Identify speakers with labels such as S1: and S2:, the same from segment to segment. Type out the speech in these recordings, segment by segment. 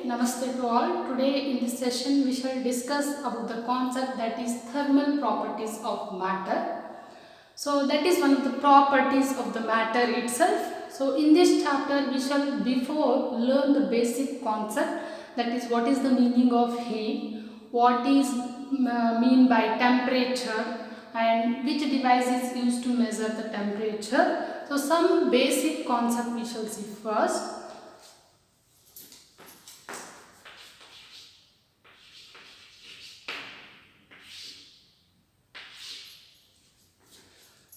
S1: Namaste to all. Today in this session we shall discuss about the concept that is thermal properties of matter. So that is one of the properties of the matter itself. So in this chapter we shall before learn the basic concept, that is what is the meaning of heat, what is mean by temperature, and which device is used to measure the temperature. So some basic concept we shall see first.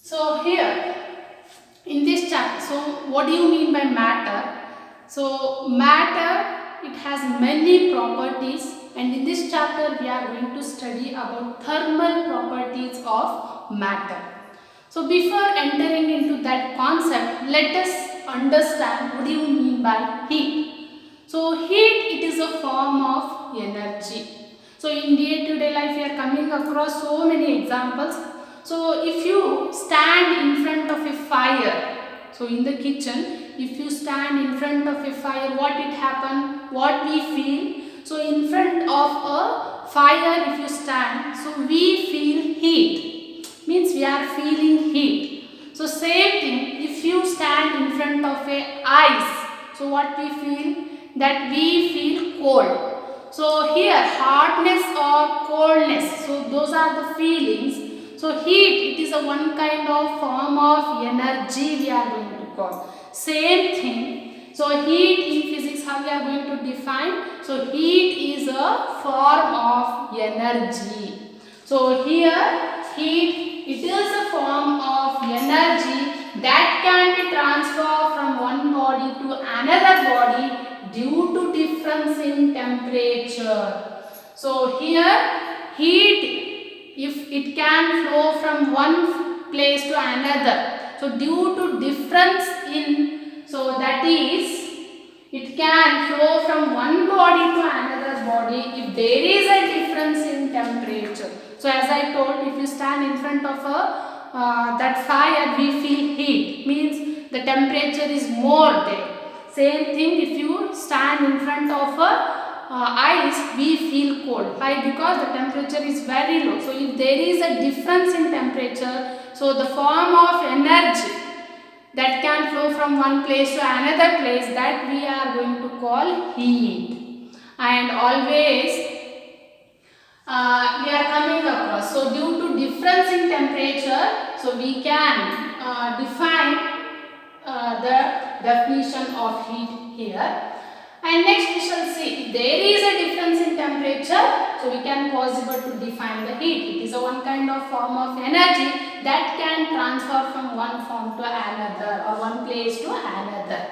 S1: So here in this chapter, so what do you mean by matter? So matter, it has many properties, and in this chapter we are going to study about thermal properties of matter. So before entering into that concept, let us understand what do you mean by heat. So heat, it is a form of energy. So in day-to-day life we are coming across so many examples. So if you stand in front of a fire, so in the kitchen, if you stand in front of a fire, what it happen? What we feel? So in front of a fire, if you stand, so we feel heat. Means we are feeling heat. So same thing, if you stand in front of a ice, so what we feel? That we feel cold. So here hardness or coldness, so those are the feelings. So heat, it is a one kind of form of energy we are going to call. Same thing. So heat in physics, how we are going to define? So heat is a form of energy. So here heat, it is a form of energy that can be transferred from one body to another body due to difference in temperature. So here heat, if it can flow from one place to another, so due to difference in, so that is, it can flow from one body to another body if there is a difference in temperature. So as I told, if you stand in front of that fire, we feel heat, means the temperature is more there. Same thing, if you stand in front of ice, we feel cold. Why? Because the temperature is very low. So if there is a difference in temperature, so the form of energy that can flow from one place to another place, that we are going to call heat. And always we are coming across, so due to difference in temperature, so we can define the definition of heat here. And next we shall see, if there is a difference in temperature, so we can possible to define the heat. It is a one kind of form of energy that can transfer from one form to another or one place to another.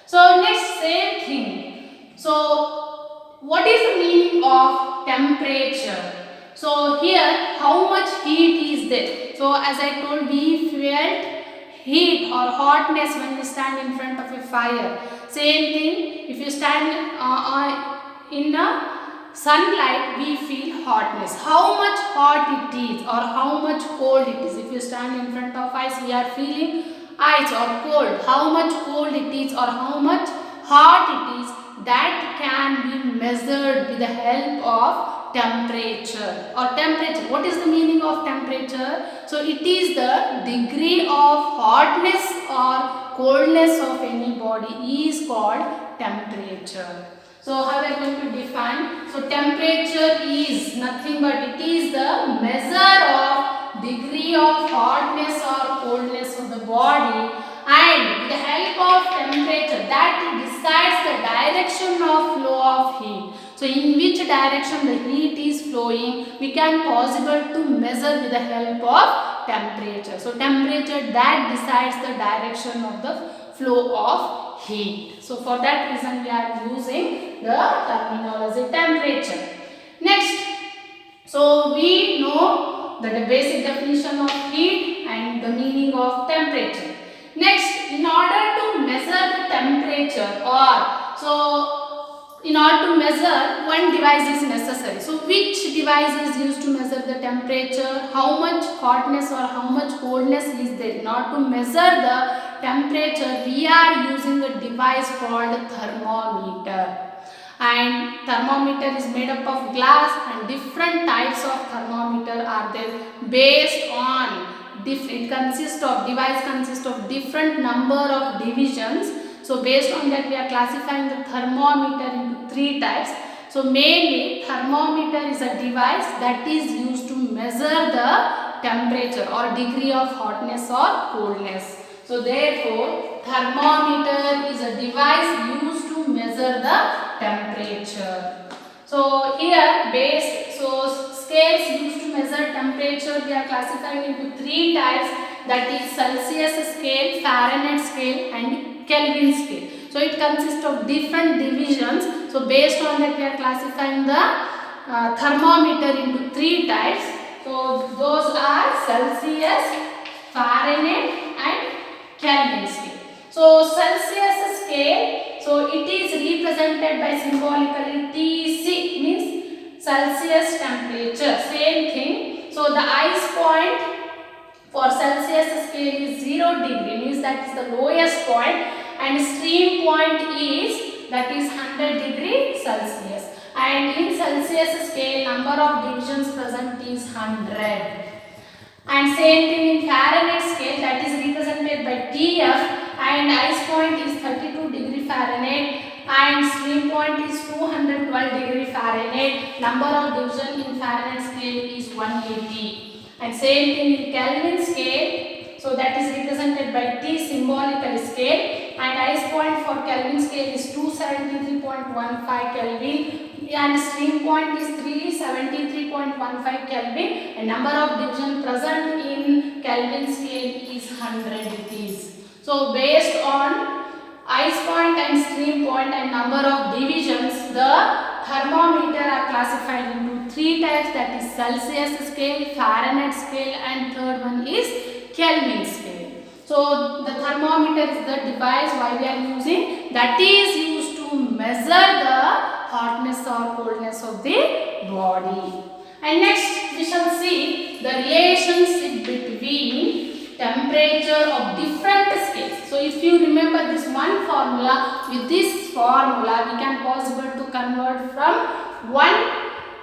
S1: So next, same thing. So what is the meaning of temperature? So here, how much heat is there? So as I told, we felt heat or hotness when we stand in front of a fire. Same thing, if you stand in a sunlight, we feel hotness. How much hot it is or how much cold it is. If you stand in front of ice, we are feeling ice or cold. How much cold it is or how much hot it is, that can be measured with the help of temperature or temperature. What is the meaning of temperature? So it is the degree of hotness or coldness of any body is called temperature. So how we are going to define? So temperature is nothing but it is the measure of degree of hotness or coldness of the body, and with the help of temperature that decides the direction of flow of heat. So in which direction the heat is flowing, we can possible to measure with the help of temperature. So temperature that decides the direction of the flow of heat. So for that reason we are using the terminology temperature. Next, so we know the basic definition of heat and the meaning of temperature. Next, in order to measure the temperature, in order to measure, one device is necessary. So which device is used to measure the temperature, how much hotness or how much coldness is there? In order to measure the temperature, we are using a device called thermometer. And thermometer is made up of glass, and different types of thermometer are there based on it consists of different number of divisions. So based on that we are classifying the thermometer into three types. So mainly thermometer is a device that is used to measure the temperature or degree of hotness or coldness. So therefore thermometer is a device used to measure the temperature. So here scales used to measure temperature we are classifying into three types, that is Celsius scale, Fahrenheit scale and Kelvin scale. So it consists of different divisions. So based on that we are classifying the thermometer into three types. So those are Celsius, Fahrenheit and Kelvin scale. So Celsius scale, so it is represented by symbolically Tc, means Celsius temperature. Same thing. So the ice point for Celsius scale is 0 degree, means that is the lowest point, and stream point is that is 100 degree Celsius. And in Celsius scale number of divisions present is 100. And same thing in Fahrenheit scale, that is represented by TF, and ice point is 32 degree Fahrenheit and stream point is 212 degree Fahrenheit. Number of division in Fahrenheit scale is 180. And same thing in Kelvin scale, so that is represented by T symbolical scale, and ice point for Kelvin scale is 273.15 Kelvin and stream point is 373.15 Kelvin, and number of division present in Kelvin scale is 100 rupees. So based on ice point and stream point and number of divisions, the thermometer are classified into three types, that is Celsius scale, Fahrenheit scale and third one is Kelvin scale. So the thermometer is the device why we are using, that is used to measure the hotness or coldness of the body. And next we shall see the relationship between temperature of different scales. So if you remember this one formula, with this formula we can possible to convert from one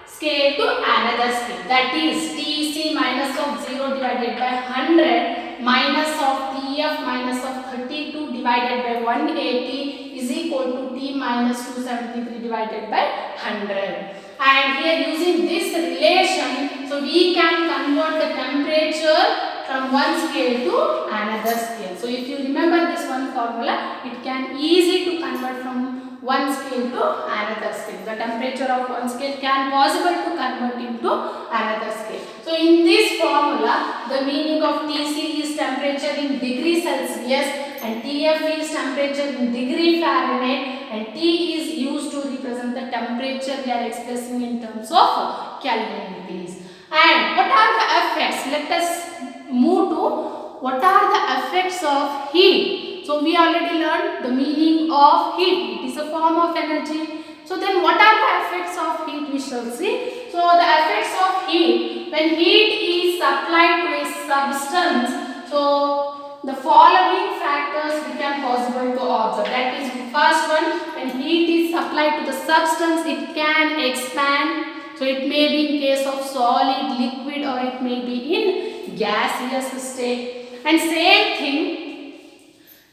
S1: scale to another scale, that is Tc minus of 0 divided by 100 minus of Tf minus of 32 divided by 180 is equal to T minus 273 divided by 100. And here using this relation, so we can convert the temperature from one scale to another scale. So if you remember this one formula, it can easy to convert from one scale to another scale. The temperature of one scale can possible to convert into another scale. So in this formula, the meaning of Tc is temperature in degree Celsius and Tf is temperature in degree Fahrenheit, and T is used to represent the temperature we are expressing in terms of Kelvin degrees. And what are the effects? Let us move to what are the effects of heat. So we already learned the meaning of heat. It is a form of energy. So then what are the effects of heat we shall see. So the effects of heat, when heat is supplied to a substance, so the following factors we can possible to observe. That is first one, when heat is supplied to the substance, it can expand. So it may be in case of solid, liquid, or it may be in gaseous state. And same thing,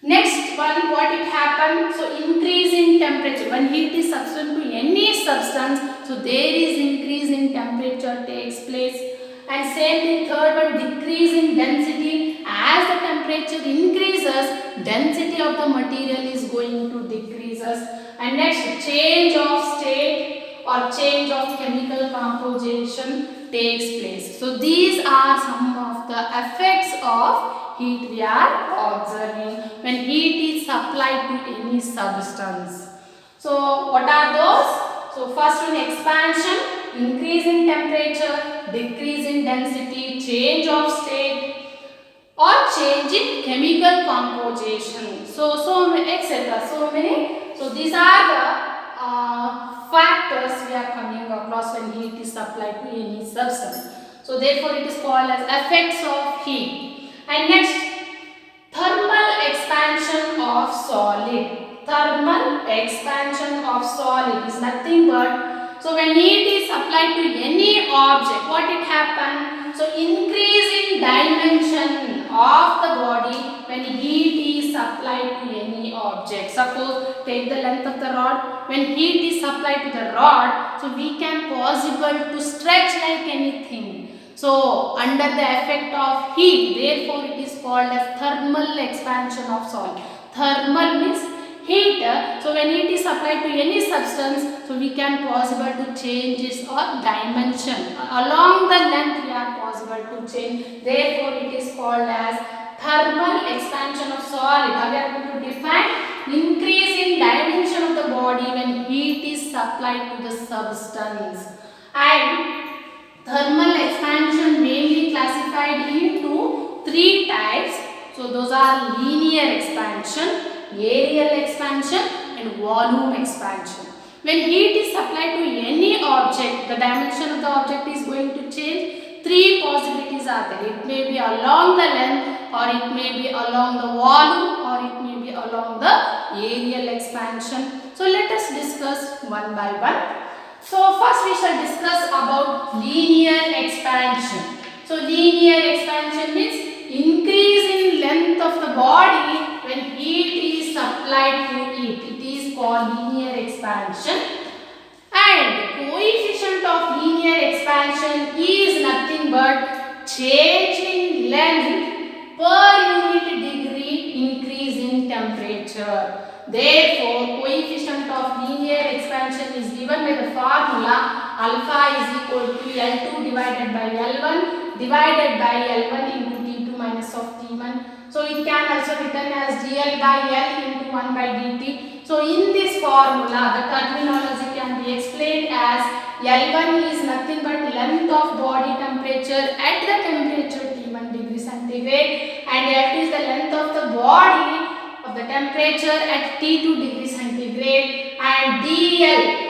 S1: next one, what it happens, so increase in temperature. When heat is substituted to any substance, so there is increase in temperature takes place. And same thing, third one, decrease in density. As the temperature increases, density of the material is going to decreases. And next, change of state or change of chemical composition takes place. So these are some of the effects of heat we are observing when heat is supplied to any substance. So what are those? So first one, expansion, increase in temperature, decrease in density, change of state, or change in chemical composition. So many, etc. So many. So these are the factors we are coming across when heat is supplied to any substance. So therefore it is called as effects of heat. And next, thermal expansion of solid. Thermal expansion of solid is nothing but, so when heat is applied to any object, what it happen? So increase in dimension of the body when heat is applied to any object. Suppose take the length of the rod. When heat is applied to the rod, so we can possible to stretch like anything. So under the effect of heat, therefore it is called as thermal expansion of solid. Thermal means heat. So when heat is applied to any substance, so we can possible to change its dimension. Along the length we are possible to change. Therefore it is called as thermal expansion of solid. How we are going to define? Increase in dimension of the body when heat is applied to the substance. And thermal expansion may be classified into three types. So those are linear expansion, areal expansion and volume expansion. When heat is applied to any object, the dimension of the object is going to change. Three possibilities are there. It may be along the length, or it may be along the volume, or it may be along the areal expansion. So let us discuss one by one. So first we shall discuss about linear expansion. So linear expansion means increase in length of the body when heat is applied to it. It is called linear expansion. And coefficient of linear expansion is nothing but change in length per unit degree increase in temperature. Therefore, coefficient of linear expansion is given by the formula alpha is equal to L2 divided by L1 divided by L1 into T2 minus of T1. So it can also written as dl by L into 1 by dt. So in this formula, the terminology can be explained as L1 is nothing but length of body temperature at the temperature T1 degree centigrade, and L2 is the length of the body of the temperature at T2 degree centigrade, and dl.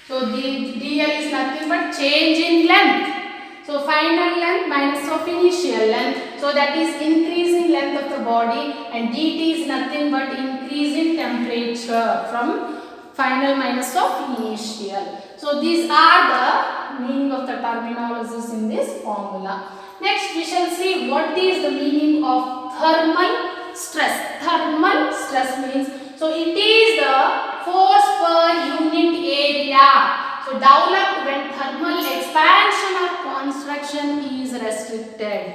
S1: So dl is nothing but change in length. So final length minus of initial length. So that is increase in length of the body, and dt is nothing but increase in temperature from final minus of initial. So these are the meaning of the terminologies in this formula. Next we shall see what is the meaning of thermal stress. Thermal stress means, so it is the force per unit area. So developed when thermal expansion or construction is restricted.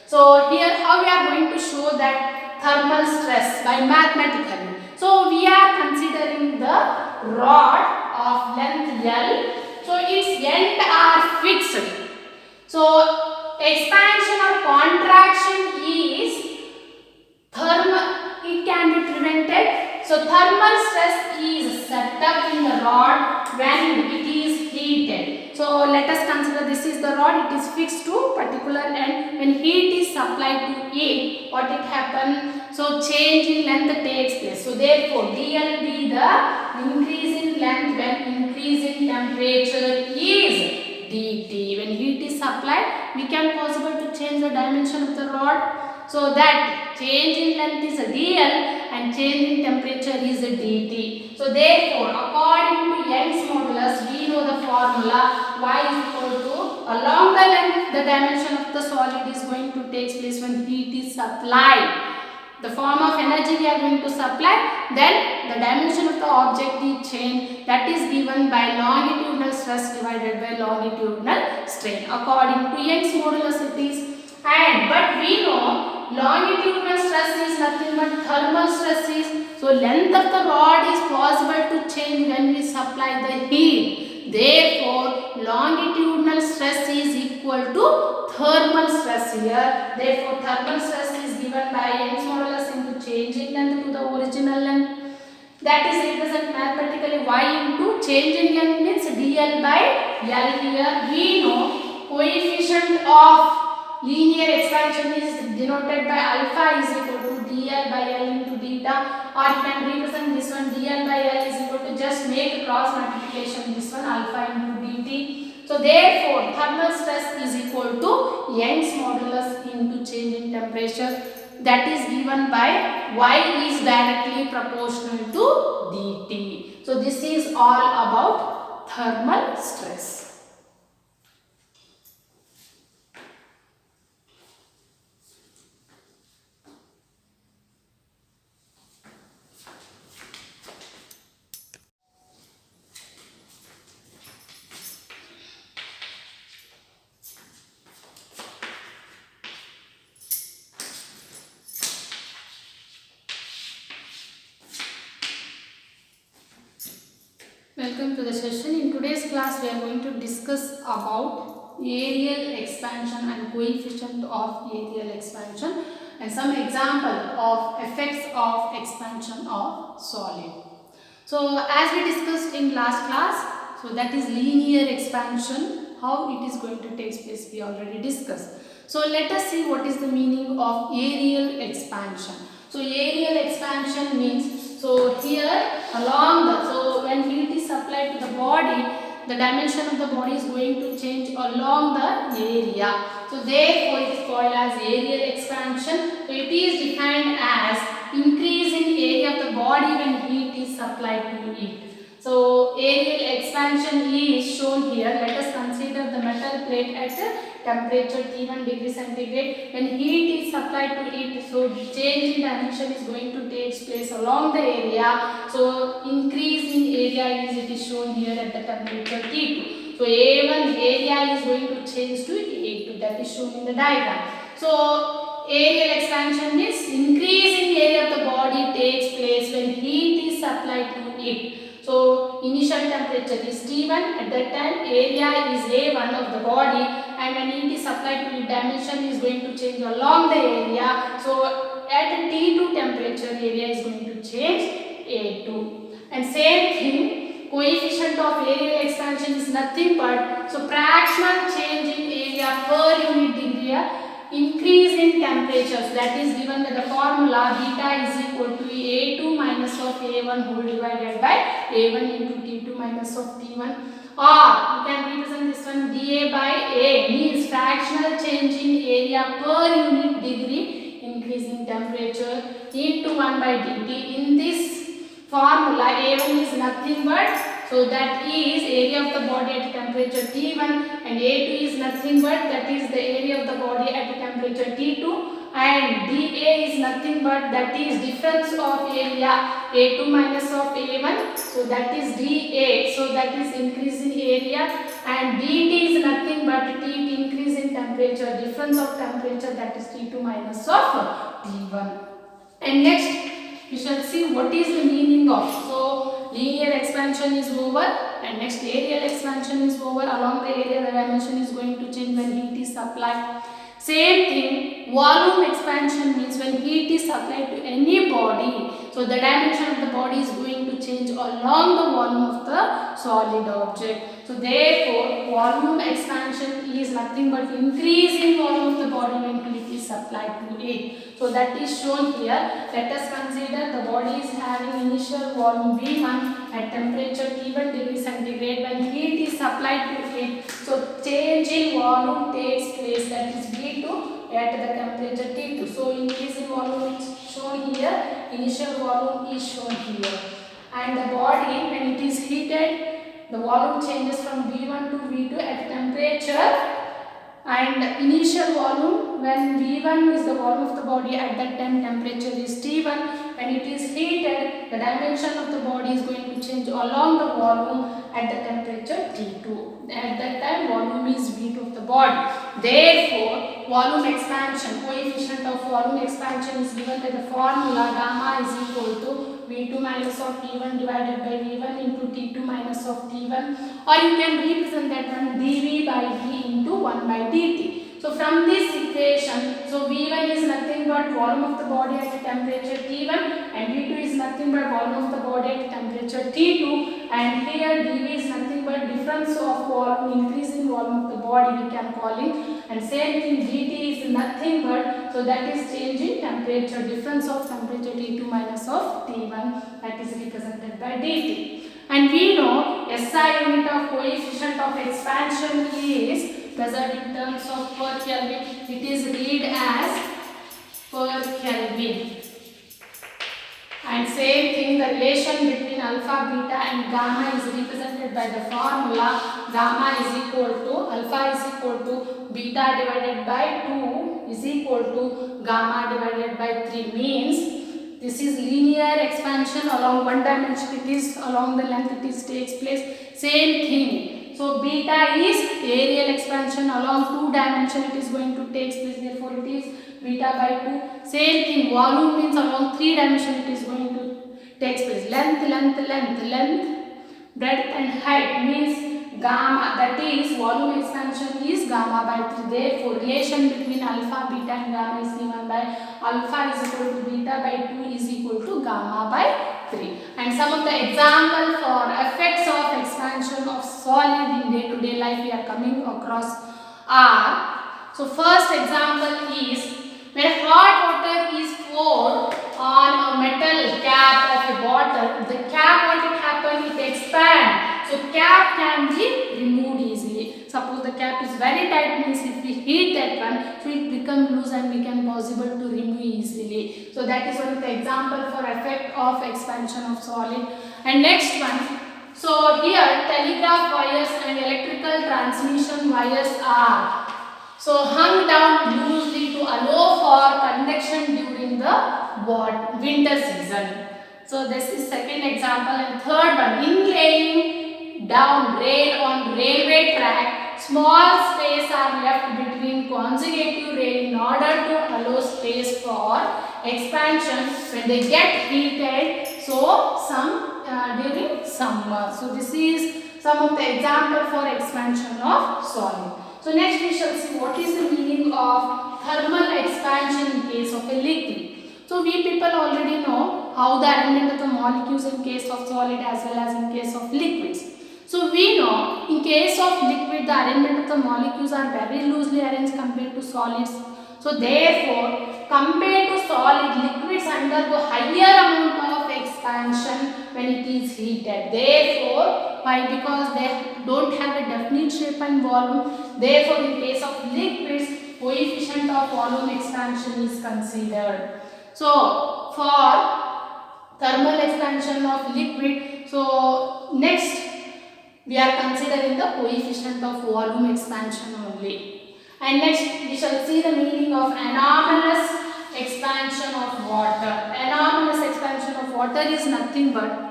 S1: So here how we are going to show that thermal stress by mathematically. So we are considering the rod of length L. So its end are fixed. So expansion or contraction is thermal, it can be prevented. So thermal stress is set up in the rod when it is heated. So let us consider this is the rod, it is fixed to particular end. When heat is supplied to it, what it happen? So change in length takes place. So therefore dl be the increase in length when increase in temperature is dt. When heat is supplied, we can possible to change the dimension of the rod. So that change in length is a dl and change in temperature is a dt. So therefore, according to Young's modulus, we know the formula y is equal to along the length the dimension of the solid is going to take place when heat is supplied. The form of energy we are going to supply, then the dimension of the object is changed, that is given by longitudinal stress divided by longitudinal strain. According to Young's modulus it is. But we know longitudinal stress is nothing but thermal stress is. So length of the rod is possible to change when we supply the heat. Therefore longitudinal stress is equal to thermal stress here. Therefore thermal stress is given by Young's modulus into change in length to the original length. That is represented mathematically y into change in length means dl by L here. We know coefficient of linear expansion is denoted by alpha is equal to dl by L into beta, or you can represent this one dl by L is equal to just make cross multiplication this one alpha into dt. So therefore thermal stress is equal to Young's modulus into change in temperature. that is given by y is directly proportional to dt. So this is all about thermal stress. Welcome to the session. In today's class, we are going to discuss about areal expansion and coefficient of areal expansion and some example of effects of expansion of solid. So, as we discussed in last class, so that is linear expansion, how it is going to take place, we already discussed. So, let us see what is the meaning of areal expansion. So, areal expansion means, so here along the, so when heat is supplied to the body, the dimension of the body is going to change along the area. So therefore it is called as areal expansion. So it is defined as increase in area of the body when heat is supplied to it. So areal expansion is shown here. Let us consider the metal plate at temperature T1 degree centigrade. When heat is supplied to it, so change in dimension is going to take place along the area. So increase in area is it is shown here at the temperature T2. So A1 area is going to change to A2, that is shown in the diagram. So areal expansion means increase in area of the body takes place when heat is supplied to it. So initial temperature is T1, at that time area is A1 of the body, and when heat is supplied to it, dimension is going to change along the area. So at T2 temperature area is going to change A2. And same thing, coefficient of areal expansion is nothing but, so fractional change in area per unit degree, increase in temperature. So that is given by the formula beta is equal to A2 minus of A1 whole divided by A1 into T2 minus of T1, or you can represent this one dA by A means fractional change in area per unit degree increase in temperature into 1 by dt. In this formula A1 is nothing but, so that is area of the body at temperature T1, and A2 is nothing but, that is the area of the body at temperature T2, and dA is nothing but, that is difference of area A2 minus of A1, so that is dA, so that is increase in area, and dt is nothing but T increase in temperature, difference of temperature, that is T2 minus of T1. And next we shall see what is the meaning of, so linear expansion is over, and next areal expansion is over. Along the area the dimension is going to change when heat is supplied. Same thing, volume expansion means when heat is supplied to any body, so the dimension of the body is going to change along the volume of the solid object. So therefore volume expansion is nothing but increase in volume of the body when heat is supplied to it. So that is shown here. Let us consider the body is having initial volume V1 at temperature T1 degree centigrade. When heat is supplied to it, so change in volume takes place, that is V2 at the temperature T2. So increase in volume is shown here, initial volume is shown here. And the body when it is heated, the volume changes from V1 to V2 at temperature, and initial volume when V1 is the volume of the body at that time temperature is T1. When it is heated, the dimension of the body is going to change along the volume at the temperature T2. At that time volume is V2 of the body. Therefore volume expansion, coefficient of volume expansion is given by the formula gamma is equal to V2 minus of T1 divided by V1 into T2 minus of T1, or you can represent that one dV by V into 1 by dt. So from this equation, so V1 is nothing but volume of the body at temperature T1, and V2 is nothing but volume of the body at temperature T2, and here dV is nothing but difference of volume, increase in volume of the body we can call it, and same thing dt is nothing but, so that is change in temperature, difference of temperature T2 minus of T1, that is represented by dt. And we know SI unit of coefficient of expansion is measured in terms of per Kelvin. It is read as per Kelvin. And same thing, the relation between alpha, beta and gamma is represented by the formula gamma is equal to alpha is equal to beta divided by 2 is equal to gamma divided by 3. Means this is linear expansion along one dimension, it is along the length it is takes place. Same thing. So beta is areal expansion along two dimension it is going to take place, therefore it is beta by 2. Same thing, volume means along 3 dimension it is going to takes place. Length, breadth and height means gamma, that is volume expansion is gamma by 3. Therefore relation between alpha, beta and gamma is given by alpha is equal to beta by 2 is equal to gamma by 3. And some of the example for effects of expansion of solid in day-to-day life we are coming across are, so first example is when hot water is poured on a metal cap of a bottle, the cap, what it happen, it expand. So cap can be removed easily. Suppose the cap is very tight, means if we heat that one, so it become loose and become possible to remove easily. So that is one of the example for effect of expansion of solid. And next one, so here telegraph wires and electrical transmission wires are so hung down loosely to allow for conduction during the winter season. So this is second example. And third one, in laying down rail on railway track, small space are left between consecutive rail in order to allow space for expansion when they get heated. So some during summer. So this is some of the example for expansion of solid. So next we shall see what is the meaning of thermal expansion in case of a liquid. So we people already know how the arrangement of the molecules in case of solid as well as in case of liquids. So we know in case of liquid the arrangement of the molecules are very loosely arranged compared to solids. So therefore compared to solid, liquids undergo higher amount of expansion when it is heated. Therefore, why? Because they don't have a definite shape and volume. Therefore, in case of liquids, coefficient of volume expansion is considered. So, for thermal expansion of liquid, so next we are considering the coefficient of volume expansion only. And next we shall see the meaning of anomalous expansion of water. Anomalous expansion of water is nothing but,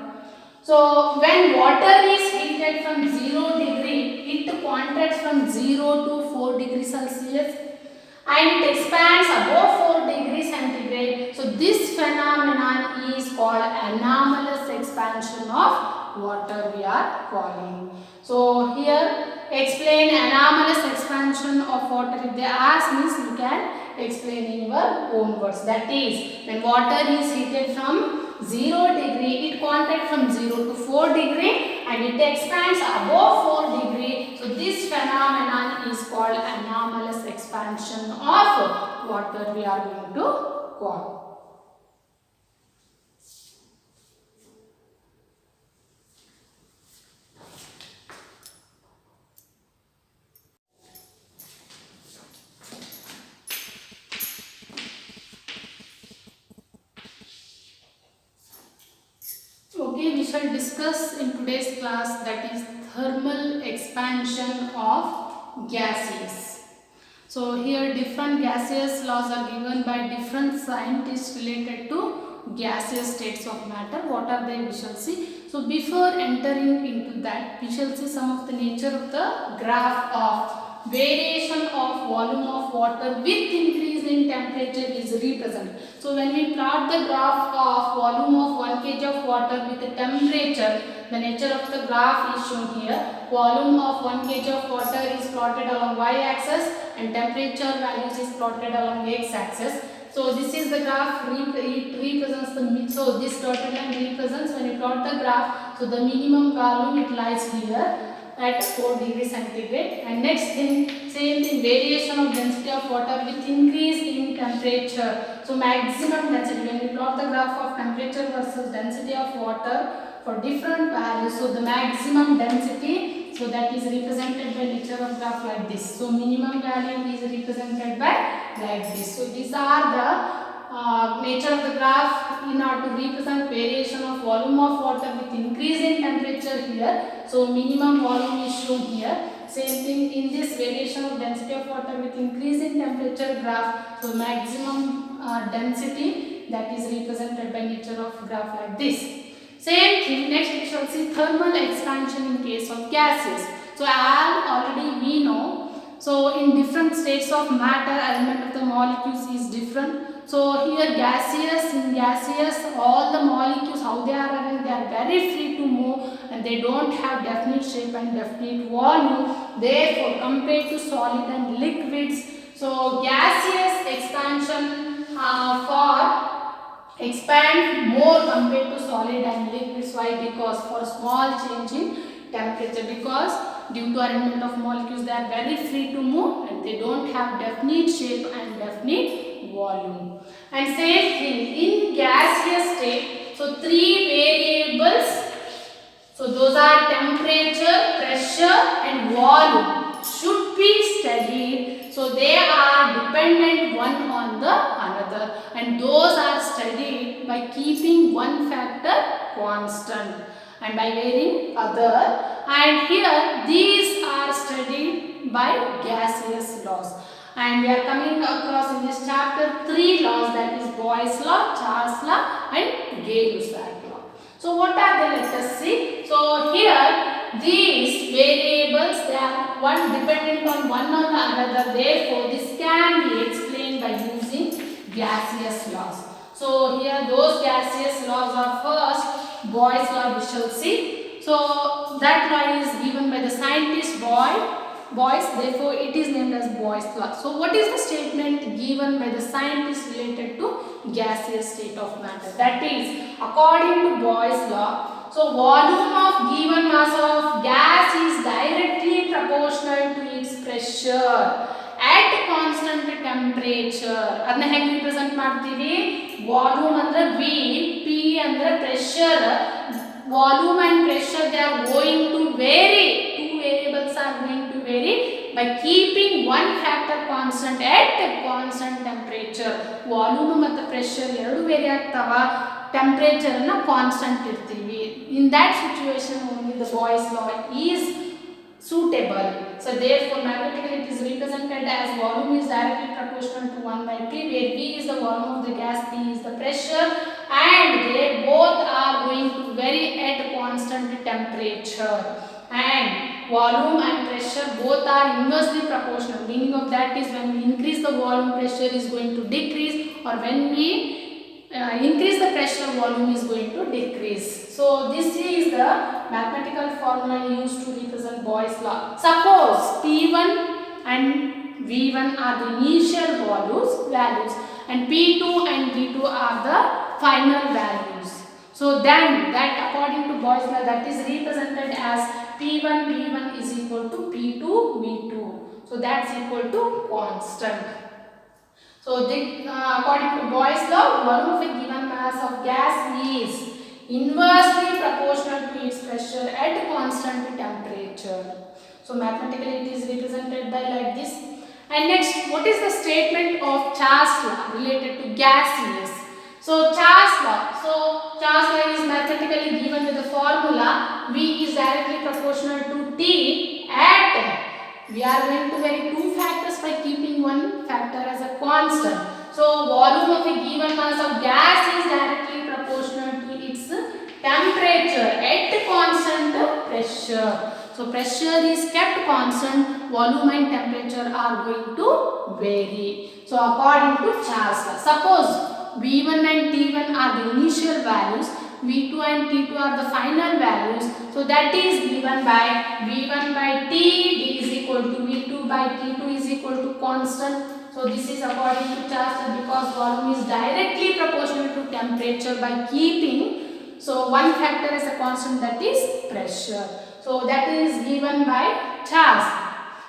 S1: so when water is heated from 0 degree, it contracts from 0 to 4 degrees Celsius and it expands above 4 degrees centigrade. So this phenomenon is called anomalous expansion of water we are calling. So here explain anomalous expansion of water. If they ask means you can explain in your own words. That is, when water is heated from 0 degree, it contracts from 0 to 4 degree and it expands above 4 degree. So this phenomenon is called anomalous expansion of water we are going to call. Okay, we shall discuss in today's class, that is thermal expansion of gases. So here different gaseous laws are given by different scientists related to gaseous states of matter. What are they? We shall see. So before entering into that, we shall see some of the nature of the graph of variation of volume of water with increase in temperature is represented. So when we plot the graph of volume of 1 kg of water with the temperature, the nature of the graph is shown here. Volume of 1 kg of water is plotted along y-axis and temperature values is plotted along x-axis. So this is the graph, it represents the, so this dotted line represents when you plot the graph, so the minimum value it lies here at 4 degrees centigrade. And next thing, same thing, variation of density of water with increase in temperature. So maximum density, when you plot the graph of temperature versus density of water for different values, so the maximum density, so that is represented by nature of graph like this. So minimum value is represented by like this. So these are the nature of the graph in order to represent variation of volume of water with increase in temperature here. So minimum volume is shown here. Same thing in this variation of density of water with increase in temperature graph. So maximum density, that is represented by nature of graph like this. Same thing, next we shall see thermal expansion in case of gases. So as already we know, so in different states of matter, element of the molecules is different. So here gaseous, in gaseous all the molecules, how they are arranged, they are very free to move and they don't have definite shape and definite volume. Therefore compared to solid and liquids, so gaseous expansion expand more compared to solid and liquids. Why? Because for small change in temperature, because due to arrangement of molecules they are very free to move and they don't have definite shape and definite volume. And same thing in gaseous state, so three variables, so those are temperature, pressure and volume should be studied. So they are dependent one on the another and those are studied by keeping one factor constant and by varying other. And here these are studied by gaseous laws. And we are coming across in this chapter three laws, that is Boyle's law, Charles law and Gay-Lussac law. So what are they? Let us see. So here these variables, they are one dependent on one or another. Therefore this can be explained by using gaseous laws. So here those gaseous laws are first Boyle's law we shall see. So that law is given by the scientist Boyce, therefore it is named as Boyle's law. So what is the statement given by the scientist related to gaseous state of matter? That is, according to Boyle's law, so volume of given mass of gas is directly proportional to its pressure at constant temperature. ಅದನ್ನ ಹೆಂಗೆ represent ಮಾಡ್ತೀವಿ? Volume ಅಂದ್ರೆ V, P ಅಂದ್ರೆ pressure. Volume and pressure, they are going to vary. Two variables are going to vary by keeping one factor constant at constant temperature. Volume ಮತ್ತು pressure ಎರಡು very ಆಗ್ತಾವ, temperature ಅನ್ನು constant ಇರ್ತೀವಿ. In that situation only the Boyle's law is suitable. So therefore mathematically it is represented as volume is directly proportional to 1 by P, where V is the volume of the gas, P is the pressure, and they both are going to vary at constant temperature. And volume and pressure both are inversely proportional. Meaning of that is when we increase the volume, pressure is going to decrease, or when we increase the pressure, volume is going to decrease. So this is the mathematical formula used to represent Boyle's law. Suppose P1 and V1 are the initial values and P2 and V2 are the final values. So then that according to Boyle's law, that is represented as P1 V1 is equal to P2 V2. So that's equal to constant. So according to Boyle's law, volume of a given mass of gas is inversely proportional to its pressure at constant temperature. So mathematically it is represented by like this. And next, what is the statement of Charles law related to gaseous? So Charles law is mathematically given with the formula V is directly proportional to T at, we are going to vary two factors by keeping one factor as a constant. So volume of a given mass of gas is directly proportional to its temperature at constant pressure. So pressure is kept constant, volume and temperature are going to vary. So according to Charles law, suppose V1 and T1 are the initial values, V2 and T2 are the final values. So that is given by V1 by T, D is equal to V2 by T2 is equal to constant. So this is according to Charles law, because volume is directly proportional to temperature by keeping so one factor as a constant, that is pressure. So that is given by Charles.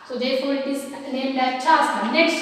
S1: So therefore it is named as Charles law. Next,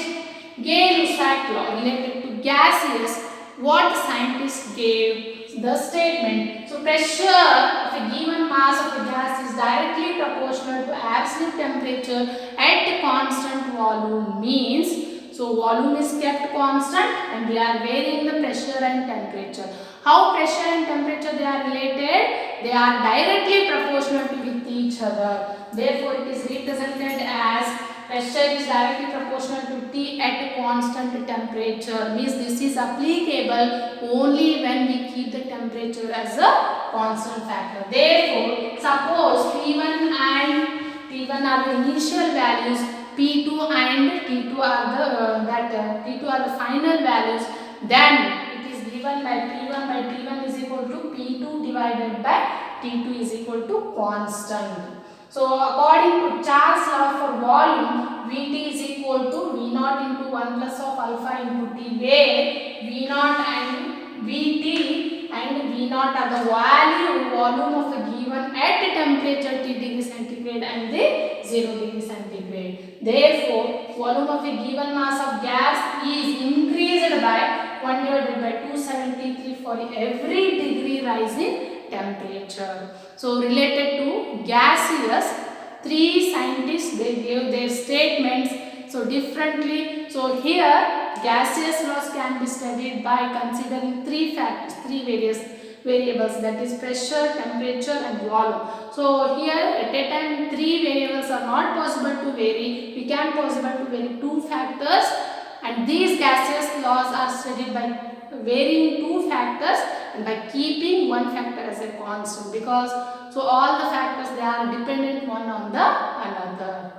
S1: Gay-Lussac law related to gaseous. What scientists gave the statement? So pressure of a given mass of a gas is directly proportional to absolute temperature at constant volume means, So volume is kept constant and we are varying the pressure and temperature. How pressure and temperature they are related? They are directly proportional to with each other. Therefore, it is represented as pressure is directly proportional to T at constant temperature. Means this is applicable only when we keep the temperature as a constant factor. Therefore, suppose P1 and T1 are the initial values, P2 and T2 are the T2 are the final values. Then it is given by P1 by T1 is equal to P2 divided by T2 is equal to constant. So according to Charles' law for volume, Vt is equal to V naught into 1 plus of alpha into T, where V naught and Vt and V naught are the volume of a given at temperature T degree centigrade and the 0 degree centigrade. Therefore, volume of a given mass of gas is increased by 1 divided by 273 for every degree rise in temperature. So related to gaseous, three scientists they gave their statements so differently. So here gaseous laws can be studied by considering three factors, three variables, that is pressure, temperature and volume. So here at a time three variables are not possible to vary. We can possible to vary two factors, and these gaseous laws are studied by varying two factors and by keeping one factor as a constant, because so all the factors they are dependent one on the another.